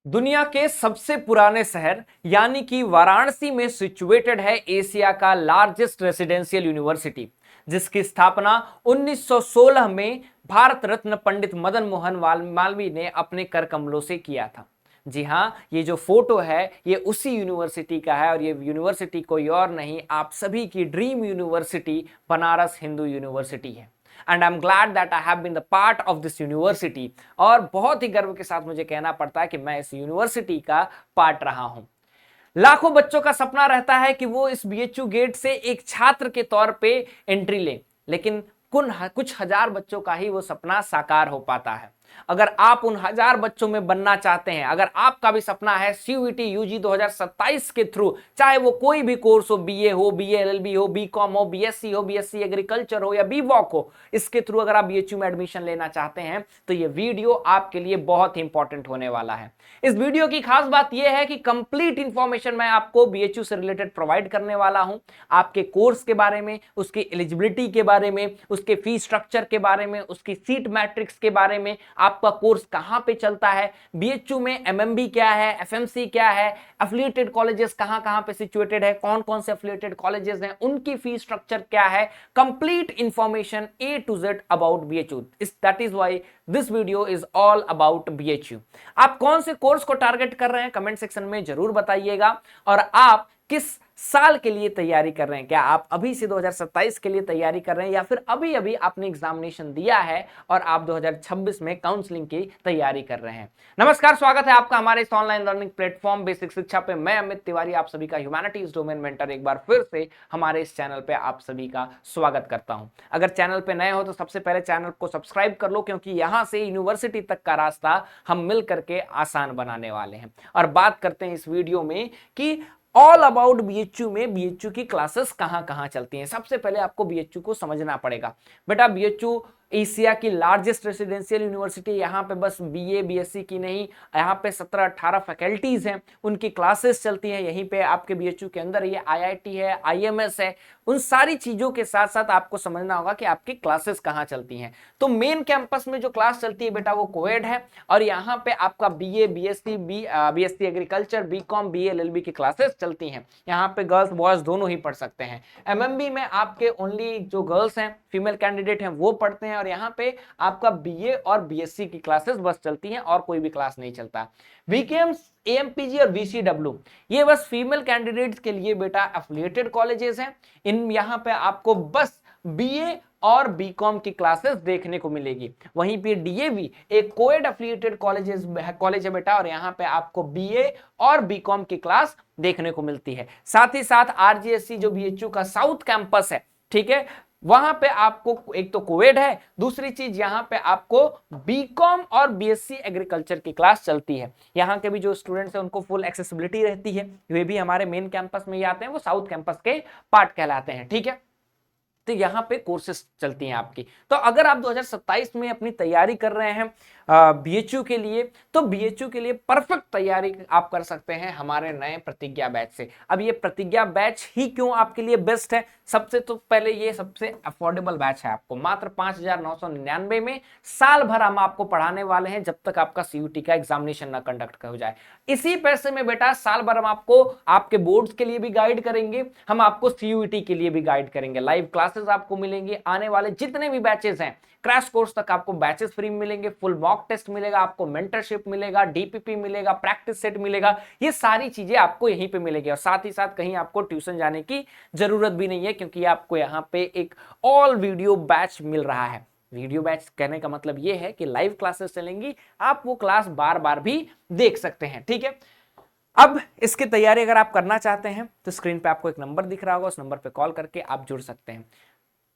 दुनिया के सबसे पुराने शहर यानी कि वाराणसी में सिचुएटेड है एशिया का लार्जेस्ट रेसिडेंशियल यूनिवर्सिटी, जिसकी स्थापना 1916 में भारत रत्न पंडित मदन मोहन मालवीय ने अपने कर कमलों से किया था। जी हाँ, ये जो फोटो है ये उसी यूनिवर्सिटी का है और ये यूनिवर्सिटी कोई और नहीं, आप सभी की dream university Banaras Hindu university है। And I am glad that I have been the part of this university. और बहुत ही गर्व के साथ मुझे कहना पड़ता है कि मैं इस यूनिवर्सिटी का पार्ट रहा हूं। लाखों बच्चों का सपना रहता है कि वो इस बीएचयू गेट से एक छात्र के तौर पे एंट्री ले, लेकिन कुछ हजार बच्चों का ही वो सपना साकार हो पाता है। अगर आप उन हजार बच्चों में बनना चाहते हैं, अगर आपका भी सपना है सीयूईटी यूजी 2027 के थ्रू, चाहे वो कोई भी कोर्स हो, बीए हो, बीए एलएलबी हो, बीकॉम हो, बीएससी हो, बीएससी एग्रीकल्चर हो या बीवॉक हो, इसके थ्रू अगर आप बीएचयू में एडमिशन लेना चाहते हैं तो ये वीडियो आपके लिए बहुत ही इंपॉर्टेंट होने वाला है। इस वीडियो की खास बात यह है कि कंप्लीट इंफॉर्मेशन मैं आपको बीएचयू से रिलेटेड प्रोवाइड करने वाला हूं। आपके कोर्स के बारे में, उसकी एलिजिबिलिटी के बारे में, उसके फीस स्ट्रक्चर के बारे में, उसकी सीट मैट्रिक्स के बारे में, आपका कोर्स कहां पे चलता है, बीएचयू में एमएमबी क्या है, एफएमसी क्या है, एफिलिएटेड कॉलेजेस कहां कहां पे सिचुएटेड है, कौन कौन से एफिलिएटेड कॉलेजेस हैं, उनकी फीस स्ट्रक्चर क्या है, complete information A to Z about BHU. That is why this video is all about BHU. आप कौन से कोर्स को टारगेट कर रहे हैं कमेंट सेक्शन में जरूर बताइएगा, और आप किस साल के लिए तैयारी कर रहे हैं। क्या आप अभी से 2027 के लिए तैयारी कर रहे हैं या फिर अभी अभी आपने एग्जामिनेशन दिया है और आप 2026 में काउंसलिंग की तैयारी कर रहे हैं। नमस्कार, स्वागत है आपका हमारे इस ऑनलाइन लर्निंग प्लेटफॉर्म बेसिक शिक्षा पे। मैं अमित तिवारी आप सभी का ह्यूमैनिटीज डोमेन मेंटर एक बार फिर से हमारे इस चैनल पे आप सभी का स्वागत करता हूं। अगर चैनल पे नए हो तो सबसे पहले चैनल को सब्सक्राइब कर लो, क्योंकि यहां से यूनिवर्सिटी तक का रास्ता हम मिल करके आसान बनाने वाले हैं। और बात करते हैं इस वीडियो में कि ऑल अबाउट बीएचयू में बीएचयू की क्लासेस कहां कहां चलती हैं। सबसे पहले आपको बीएचयू को समझना पड़ेगा। बेटा, बीएचयू एशिया की लार्जेस्ट रेसिडेंशियल यूनिवर्सिटी। यहाँ पे बस बीए बीएससी की नहीं, यहाँ पे 17-18 फैकल्टीज हैं, उनकी क्लासेस चलती हैं। यहीं पे आपके बीएचयू के अंदर ये आईआईटी है, आईएमएस है। उन सारी चीजों के साथ साथ आपको समझना होगा कि आपकी क्लासेस कहाँ चलती हैं। तो मेन कैंपस में जो क्लास चलती है बेटा वो कोएड है, और यहाँ पे आपका BA BSc BSc agriculture, BCom, BA LLB की क्लासेस चलती हैं। यहाँ पे गर्ल्स बॉयज दोनों ही पढ़ सकते हैं। एमएमबी में आपके ओनली जो गर्ल्स हैं, फीमेल कैंडिडेट हैं, वो पढ़ते हैं, और यहाँ पे आपका बीए और बीएससी की क्लासेस बस चलती हैं और कोई भी क्लास नहीं चलता। वीकेएम, एएमपीजी और वीसीडब्ल्यू ये बस फीमेल कैंडिडेट्स के लिए बेटा एफिलिएटेड कॉलेजेस हैं। इन यहाँ पे आपको बस बीए और बीकॉम की क्लासेस देखने को मिलेगी। वहीं पे डीएवी एक कोएड एफिलिएटेड कॉलेज है बेटा, और यहाँ पे आपको बीए और बीकॉम की क्लास देखने को मिलती है। साथ ही साथ आरजीएससी जो बीएचयू का साउथ कैंपस है, ठीक है, वहां पे आपको एक तो कोएड है, दूसरी चीज यहां पे आपको बीकॉम और बीएससी एग्रीकल्चर की क्लास चलती है। यहाँ के भी जो स्टूडेंट्स हैं उनको फुल एक्सेसिबिलिटी रहती है। वे भी हमारे मेन कैंपस में ही आते हैं, वो साउथ कैंपस के पार्ट कहलाते हैं। ठीक है, तो यहाँ पे कोर्सेस चलती हैं आपकी। तो अगर आप 2027 में अपनी तैयारी कर रहे हैं बीएचयू के लिए, तो बीएचयू के लिए परफेक्ट तैयारी आप कर सकते हैं हमारे नए प्रतिज्ञा बैच से। अब ये प्रतिज्ञा बैच ही क्यों आपके लिए बेस्ट है? सबसे तो पहले ये सबसे अफोर्डेबल बैच है। आपको मात्र 5,999 में साल भर हम आपको पढ़ाने वाले हैं, जब तक आपका सीयूटी का एग्जामिनेशन ना कंडक्ट हो जाए। इसी पैसे में बेटा साल भर हम आपको आपके बोर्ड्स के लिए भी गाइड करेंगे, हम आपको सीयूटी के लिए भी गाइड करेंगे। लाइव क्लासेस आपको मिलेंगे, आने वाले जितने भी बैचेस हैं क्रैश कोर्स तक आपको बैचेस फ्री मिलेंगे, फुल मॉक टेस्ट मिलेगा, आपको मेंटरशिप मिलेगा, डीपीपी मिलेगा, प्रैक्टिस सेट मिलेगा। ये सारी चीजें आपको यहीं पे मिलेगी, और साथ ही साथ कहीं आपको ट्यूशन जाने की जरूरत भी नहीं है, क्योंकि आपको यहाँ पे एक ऑल वीडियो बैच मिल रहा है। वीडियो बैच कहने का मतलब ये है कि लाइव क्लासेस चलेंगी, आप वो क्लास बार बार भी देख सकते हैं। ठीक है, अब इसकी तैयारी अगर आप करना चाहते हैं तो स्क्रीन पे आपको एक नंबर दिख रहा होगा, उस नंबर पे कॉल करके आप जुड़ सकते हैं।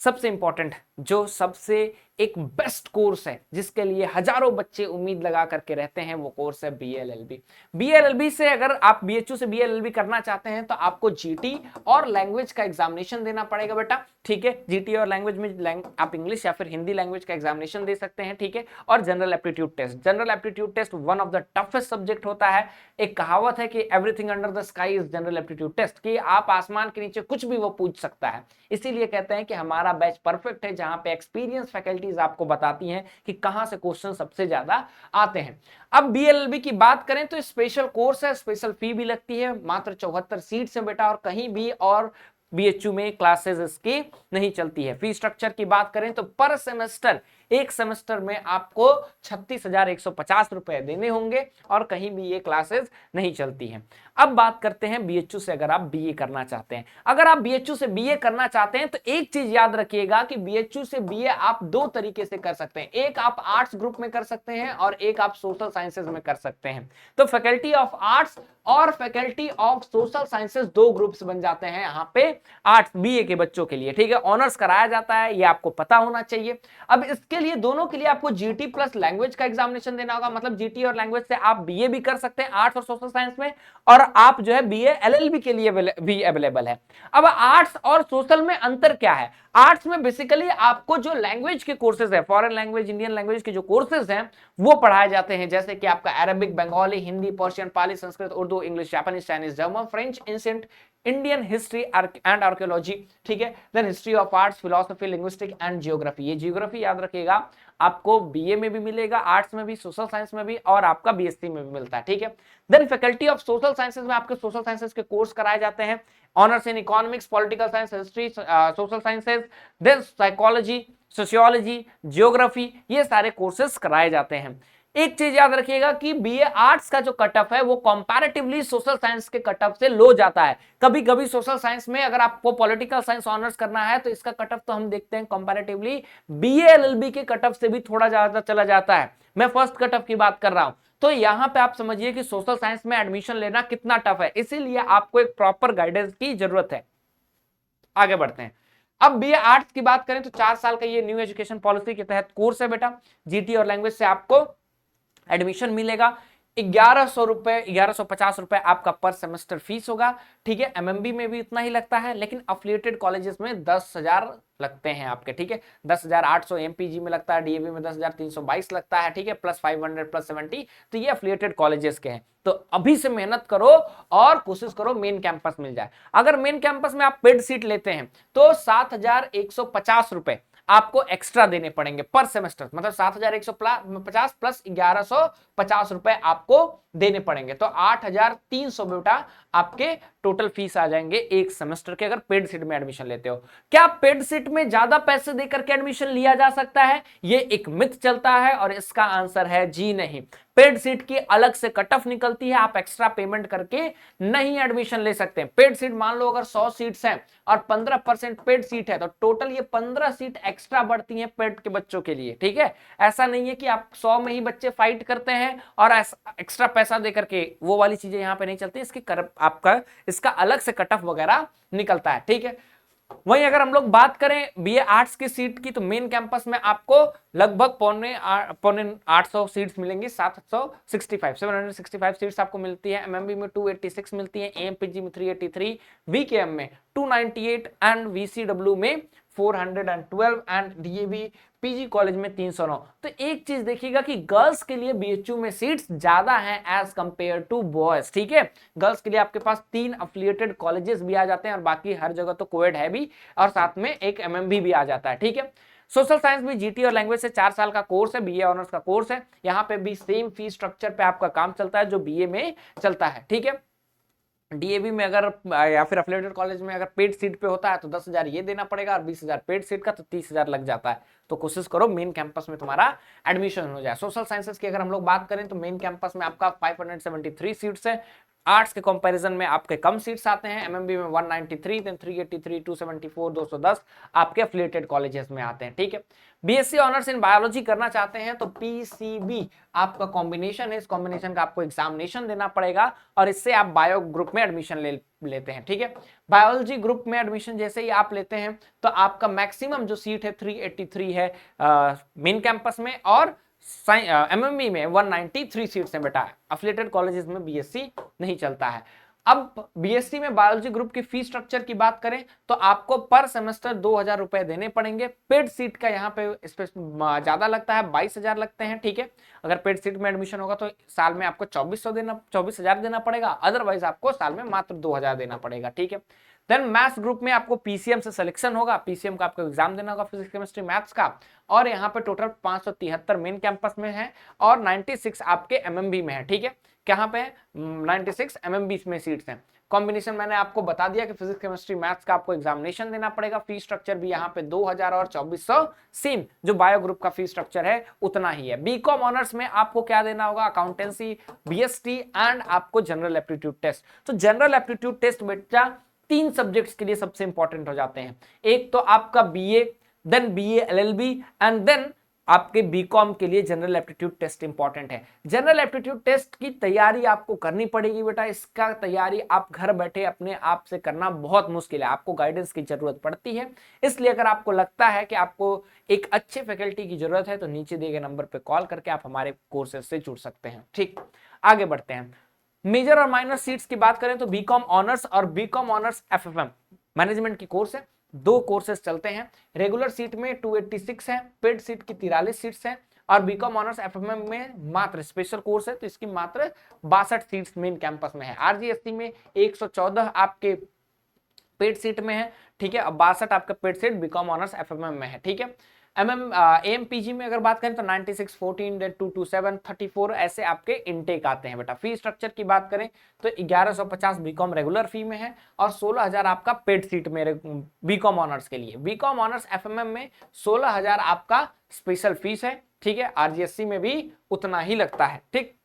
सबसे इंपॉर्टेंट, जो सबसे एक बेस्ट कोर्स है जिसके लिए हजारों बच्चे उम्मीद लगा करके रहते हैं, वो कोर्स है बीएलएलबी। बीएलएलबी से अगर आप बीएचयू से बीएलएलबी करना चाहते हैं तो आपको जीटी और लैंग्वेज का एग्जामिनेशन देना पड़ेगा बेटा। ठीक है, जीटी और लैंग्वेज में आप इंग्लिश या फिर हिंदी लैंग्वेज का एग्जामिनेशन दे सकते हैं। ठीक है, और general aptitude test, general aptitude test one of the toughest subject होता है। एक कहावत है कि everything under the sky is general aptitude test, कि आप आसमान के नीचे कुछ भी वो पूछ सकता है। इसीलिए कहते हैं कि हमारा बैच परफेक्ट है, जहां पे एक्सपीरियंस फैकल्टी चीज आपको बताती हैं कि कहां से क्वेश्चन सबसे ज्यादा आते हैं। अब बीएलएलबी की बात करें तो स्पेशल कोर्स है, स्पेशल फी भी लगती है, मात्र 74 सीट्स है बेटा, और कहीं भी और बीएचयू में क्लासेस इसकी नहीं चलती है। फी स्ट्रक्चर की बात करें तो पर सेमेस्टर, एक सेमेस्टर में आपको 36,150 रुपए देने होंगे और कहीं भी ये क्लासेस नहीं चलती हैं। अब बात करते हैं बीएचयू से अगर आप बीए करना चाहते हैं। अगर आप बीएचयू से बीए करना चाहते हैं तो एक चीज याद रखिएगा कि बीएचयू से बीए आप दो तरीके से कर सकते हैं, एक आप आर्ट्स ग्रुप में कर सकते हैं और एक आप सोशल साइंसेज में कर सकते हैं। तो फैकल्टी ऑफ आर्ट्स और फैकल्टी ऑफ सोशल साइंसेज दो ग्रुप्स बन जाते हैं यहाँ पे आर्ट्स बीए के बच्चों के लिए, ठीक है। ऑनर्स कराया जाता है, ये आपको पता होना चाहिए। अब इसके लिए दोनों के लिए आपको जीटी प्लस लैंग्वेज का एग्जामिनेशन देना होगा, मतलब जीटी और लैंग्वेज से आप बीए भी कर सकते हैं आर्ट्स और सोशल साइंस में, और आप जो है बीए एलएलबी के लिए भी अवेलेबल है। अब आर्ट्स और सोशल में अंतर क्या है? आर्ट्स में बेसिकली आपको जो लैंग्वेज के कोर्सेज है, फॉरेन लैंग्वेज, इंडियन लैंग्वेज के जो कोर्सेज हैं वो पढ़ाए जाते हैं, जैसे कि आपका Arabic, Bengali, Hindi, Persian, Pali, Sanskrit, Urdu, English, Japanese, Chinese, German, French, ancient Indian history and archaeology, ठीक है। Then history of arts, philosophy, linguistic and geography. ये जियोग्राफी याद रखिएगा आपको बीए में भी मिलेगा, आर्ट्स में भी, सोशल साइंस में भी, और आपका बीएससी में भी मिलता है, ठीक है। Then faculty of social sciences में आपके सोशल साइंसेज के कोर्स कराए जाते हैं, honours in economics, political science, history, social sciences, then psychology, sociology, geography, ये सारे कोर्सेज कराए जाते हैं। एक चीज याद रखिएगा कि बीए आर्ट्स का जो कट ऑफ है वो कंपैरेटिवली सोशल साइंस के कट ऑफ से लो जाता है। कभी कभी सोशल साइंस में अगर आपको पॉलिटिकल साइंस ऑनर्स करना है तो इसका कट ऑफ तो हम देखते हैं कंपैरेटिवली बीए एलएलबी के कट ऑफ से भी थोड़ा ज्यादा चला जाता है। मैं फर्स्ट कट ऑफ की बात कर रहा हूं, तो यहां पे आप समझिए कि सोशल साइंस में एडमिशन लेना कितना टफ है, इसीलिए आपको एक प्रॉपर गाइडेंस की जरूरत है। आगे बढ़ते हैं। अब बीए आर्ट्स की बात करें तो 4 साल का ये न्यू एजुकेशन पॉलिसी के तहत कोर्स है बेटा। जीटी और लैंग्वेज से आपको एडमिशन मिलेगा। 1100 रुपए, 1150 रुपए आपका पर सेमेस्टर फीस होगा, ठीक है। एमएमबी में भी इतना ही लगता है, लेकिन अफिलिएटेड कॉलेजेस में 10,000 लगते हैं आपके, ठीक है। 10,800 एमपीजी में लगता है, डीएवी में 10,322 लगता है, ठीक है, प्लस 500 प्लस 70, तो ये अफिलिएटेड कॉलेजेस के हैं। तो अभी से मेहनत करो और कोशिश करो मेन कैंपस मिल जाए। अगर मेन कैंपस में आप पेड सीट लेते हैं तो 7,150 रुपए आपको एक्स्ट्रा देने पड़ेंगे पर सेमेस्टर, मतलब 7,150 प्लस 1,150 रुपए आपको देने पड़ेंगे, तो 8,300 बेटा आपके टोटल फीस आ जाएंगे एक सेमेस्टर के, अगर पेड सीट में एडमिशन लेते हो। क्या पेड सीट में ज्यादा पैसे देकर के एडमिशन लिया जा सकता है? ये एक मिथ चलता है और इसका आंसर है जी नहीं। पेड सीट की अलग से कट ऑफ निकलती है, आप एक्स्ट्रा पेमेंट करके नहीं एडमिशन ले सकते। पेड सीट मान लो अगर 100 सीट्स हैं और 15% पेड सीट है तो टोटल ये 15 सीट एक्स्ट्रा बढ़ती हैं पेड के बच्चों के लिए, ठीक है। ऐसा नहीं है कि आप 100 में ही बच्चे फाइट करते हैं और एक्स्ट्रा पैसा देकर के, वो वाली चीजें यहां पे नहीं चलती। इसकी आपका इसका अलग से कट ऑफ वगैरह निकलता है, ठीक है। वहीं अगर हम लोग बात करें बीए आर्ट्स की सीट की तो मेन कैंपस में आपको लगभग पौने 800 सीट्स मिलेंगी, 765 सीट्स आपको मिलती है। एमएमबी में 286 मिलती है, एमपीजी में 383, वीकेएम में 298 एंड वीसीडब्ल्यू में 412 एंड डीएवी पीजी कॉलेज में 309। तो एक चीज देखिएगा कि गर्ल्स के लिए बीएचयू में सीट्स ज्यादा हैं एज कंपेयर टू बॉयज, ठीक है। गर्ल्स के लिए आपके पास 3 अफिलिएटेड कॉलेजेस भी आ जाते हैं और बाकी हर जगह तो कोएड है भी, और साथ में एक एमएमबी भी आ जाता है, ठीक है। सोशल साइंस भी जीटी और लैंग्वेज से 4 साल का कोर्स है, बीए ऑनर्स का कोर्स है। यहाँ पे भी सेम फी स्ट्रक्चर पे आपका काम चलता है जो बीए में चलता है, ठीक है। डीएवी में अगर या फिर अफिलिएटेड कॉलेज में अगर पेड सीट पे होता है तो 10,000 ये देना पड़ेगा और 20,000 पेड सीट का, तो 30,000 लग जाता है। तो कोशिश करो मेन कैंपस में तुम्हारा एडमिशन हो जाए। सोशल साइंसेस की अगर हम लोग बात करें तो मेन कैंपस में आपका 573 सीट्स है। आर्ट्स के कंपैरिजन में आपके कम सीट्स आते हैं, एमएमबी में 193, देन 383, 274, 210 आपके अफिलिएटेड कॉलेजेस में आते हैं, ठीक है। बीएससी ऑनर्स इन बायोलॉजी करना चाहते हैं तो पीसीबी आपका कॉम्बिनेशन है, इस कॉम्बिनेशन का आपको एग्जामिनेशन देना पड़ेगा और इससे आप बायो ग्रुप में एडमिशन लेते हैं, ठीक है। बायोलॉजी ग्रुप में एडमिशन जैसे ही आप लेते हैं तो आपका मैक्सिमम जो सीट है 383 है मेन कैंपस में, और एमएमबी में 193 सीट्स हैं बेटा। अफिलिएटेड कॉलेजेस में बीएससी नहीं चलता है। अब बीएससी में बायोलॉजी ग्रुप की फीस स्ट्रक्चर की बात करें तो आपको पर सेमेस्टर 2,000 रुपए देने पड़ेंगे। पेड सीट का यहाँ पे ज्यादा लगता है, 22,000 लगते हैं, ठीक है। अगर पेड सीट में एडमिशन होगा तो साल में आपको 24,000 देना पड़ेगा, अदरवाइज आपको साल में मात्र 2,000 देना पड़ेगा, ठीक है। देन मैथ्स ग्रुप में आपको पीसीएम से सिलेक्शन होगा, पीसीएम का आपको एग्जाम देना होगा फिजिक्स केमिस्ट्री मैथ्स का, और यहाँ पे टोटल 573 मेन कैंपस में है और 96 आपके एमएमबी में है, ठीक है। कहाँ पे 96 एमएमबी में सीट्स हैं। कॉम्बिनेशन मैंने आपको बता दिया कि फिजिक्स केमिस्ट्री मैथ्स का आपको एग्जामिनेशन देना पड़ेगा। फीस स्ट्रक्चर भी यहाँ पे 2,000 और 2,400 सेम जो बायो ग्रुप का फीस स्ट्रक्चर है उतना ही है। बीकॉम ऑनर्स में आपको क्या देना होगा, अकाउंटेंसी, बीएसटी एंड आपको जनरल एप्टीट्यूड टेस्ट। तो जनरल एप्टीट्यूड टेस्ट बेटा 3 सब्जेक्ट्स के लिए सबसे इंपॉर्टेंट हो जाते हैं। एक तो आपका BA, then BA LLB and then आपके बीकॉम के लिए जनरल एप्टीट्यूड टेस्ट इंपॉर्टेंट है। जनरल एप्टीट्यूड टेस्ट की तैयारी आपको करनी पड़ेगी बेटा। इसका तैयारी आप घर बैठे अपने आप से करना बहुत मुश्किल है, आपको गाइडेंस की जरूरत पड़ती है। इसलिए अगर आपको लगता है कि आपको एक अच्छे फैकल्टी की जरूरत है तो नीचे दिए गए नंबर पर कॉल करके आप हमारे कोर्सेज से जुड़ सकते हैं। ठीक, आगे बढ़ते हैं। मेजर और माइनर सीट्स की बात करें तो बीकॉम ऑनर्स और बीकॉम ऑनर्स एफएफएम मैनेजमेंट की कोर्स है, 2 कोर्सेज चलते हैं। रेगुलर सीट में 286 है, पेड सीट की 43 सीट्स हैं, और बीकॉम ऑनर्स एफएफएम में मात्र स्पेशल कोर्स है तो इसकी मात्र 62 सीट्स मेन कैंपस में है। आरजीएसटी में 114 आपके पेड सीट में है, ठीक है, और 62 आपका पेड सीट बीकॉम ऑनर्स एफएफएम में है, ठीक है। एमपीजी में अगर बात करें तो 96, 14, 227, 34 ऐसे आपके इनटेक आते हैं बेटा। फी स्ट्रक्चर की बात करें तो 1150 बीकॉम रेगुलर फी में है और 16,000 आपका पेड सीट में बीकॉम ऑनर्स के लिए। बीकॉम ऑनर्स एफएमएम में 16,000 आपका स्पेशल फीस है, ठीक है। आरजीएससी में भी उतना ही लगता है, ठीक।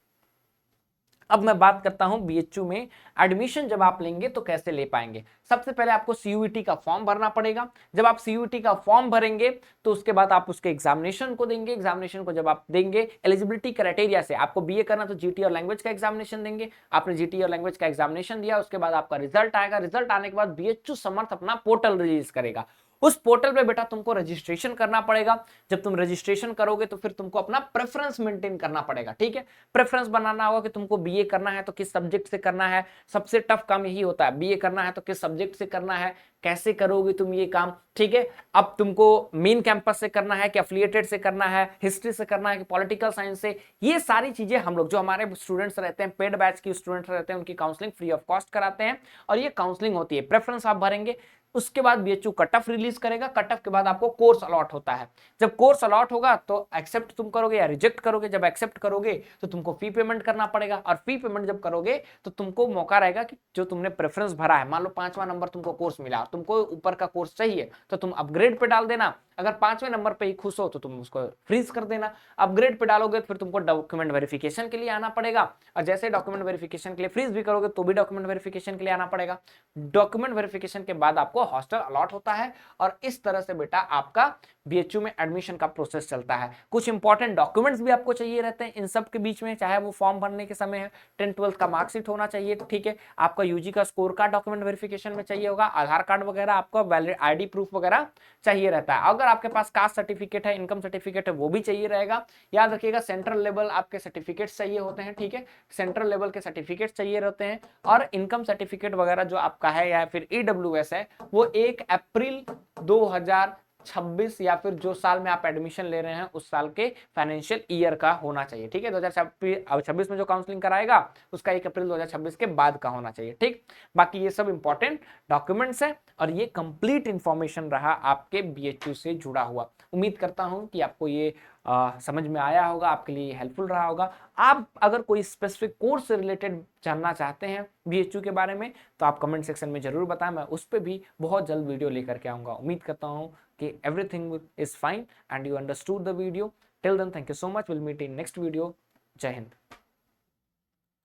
अब मैं बात करता हूं बीएचयू में एडमिशन जब आप लेंगे तो कैसे ले पाएंगे। सबसे पहले आपको सीयूईटी का फॉर्म भरना पड़ेगा। जब आप सीयूईटी का फॉर्म भरेंगे तो उसके बाद आप उसके एग्जामिनेशन को देंगे। एग्जामिनेशन को जब आप देंगे, एलिजिबिलिटी क्राइटेरिया से आपको बीए करना तो जीटी और लैंग्वेज का एग्जामिनेशन देंगे। आपने जीटी और लैंग्वेज का एग्जामिनेशन दिया, उसके बाद आपका रिजल्ट आएगा। रिजल्ट आने के बाद बीएचयू समर्थ अपना पोर्टल रिलीज करेगा। उस पोर्टल पे बेटा तुमको रजिस्ट्रेशन करना पड़ेगा। जब तुम रजिस्ट्रेशन करोगे तो फिर तुमको अपना प्रेफरेंस मेंटेन करना पड़ेगा, ठीक है। प्रेफरेंस बनाना होगा कि तुमको बीए करना है तो किस सब्जेक्ट से करना है। सबसे टफ काम यही होता है, बीए करना है तो किस सब्जेक्ट से करना है, कैसे करोगे तुम ये काम, ठीक है। अब तुमको मेन कैंपस से करना है कि एफिलिएटेड से करना है, हिस्ट्री से करना है कि पॉलिटिकल साइंस से, ये सारी चीजें हम लोग जो हमारे स्टूडेंट्स रहते हैं, पेड बैच की स्टूडेंट्स रहते हैं, उनकी काउंसलिंग फ्री ऑफ कॉस्ट कराते हैं और ये काउंसलिंग होती है। प्रेफरेंस आप भरेंगे, उसके बाद बीएचयू कट ऑफ रिलीज करेगा। कट ऑफ के बाद आपको कोर्स अलॉट होता है। जब कोर्स अलॉट होगा तो एक्सेप्ट तुम करोगे या रिजेक्ट करोगे। जब एक्सेप्ट करोगे तो तुमको फी पेमेंट करना पड़ेगा और फी पेमेंट जब करोगे तो तुमको मौका रहेगा कि जो तुमने प्रेफरेंस भरा है, मान लो 5वां नंबर तुमको कोर्स मिला, तुमको ऊपर का कोर्स चाहिए तो तुम अपग्रेड पे डाल देना। अगर 5वें नंबर पे ही खुश हो तो तुम उसको फ्रीज कर देना। अपग्रेड पे डालोगे तो फिर तुमको डॉक्यूमेंट वेरिफिकेशन के लिए आना पड़ेगा और जैसे डॉक्यूमेंट वेरिफिकेशन के लिए फ्रीज भी करोगे तो भी डॉक्यूमेंट वेरिफिकेशन के लिए आना पड़ेगा। डॉक्यूमेंट वेरिफिकेशन के बाद आपको हॉस्टल अलॉट होता है और इस तरह से बेटा आपका बीएचयू में एडमिशन का प्रोसेस चलता है। कुछ इंपॉर्टेंट डॉक्यूमेंट्स भी आपको चाहिए रहते हैं इन सब के बीच में, चाहे वो फॉर्म भरने के समय है, 10th-12th का मार्कशीट होना चाहिए, ठीक है। आपका यूजी का स्कोर कार्ड डॉक्यूमेंट वेरिफिकेशन में चाहिए होगा, आधार कार्ड वगैरह, आपका वैलिड आईडी प्रूफ वगैरह चाहिए रहता है। अगर आपके पास कास्ट सर्टिफिकेट है, इनकम सर्टिफिकेट है, वो भी चाहिए रहेगा। याद रखिएगा सेंट्रल लेवल आपके सर्टिफिकेट चाहिए होते हैं, ठीक है। सेंट्रल लेवल के सर्टिफिकेट चाहिए रहते हैं और इनकम सर्टिफिकेट वगैरह जो आपका है या फिर ईडब्ल्यूएस है वो 1 अप्रैल 2026 या फिर जो साल में आप एडमिशन ले रहे हैं उस साल के फाइनेंशियल ईयर का होना चाहिए, ठीक है। 2026 में जो काउंसलिंग कराएगा उसका 1 अप्रैल 2026 के बाद का होना चाहिए, ठीक। बाकी ये सब इंपॉर्टेंट डॉक्यूमेंट्स है और ये कंप्लीट इंफॉर्मेशन रहा आपके बीएचयू से जुड़ा हुआ। उम्मीद करता हूं कि आपको ये समझ में आया होगा, आपके लिए हेल्पफुल रहा होगा। आप अगर कोई स्पेसिफिक कोर्स से रिलेटेड जानना चाहते हैं बीएचयू के बारे में तो आप कमेंट सेक्शन में जरूर बताएं, मैं उस पर भी बहुत जल्द वीडियो लेकर के आऊंगा। उम्मीद करता हूं कि everything is fine and you understood the video. Till then thank you so much, will meet in next video. जय हिंद।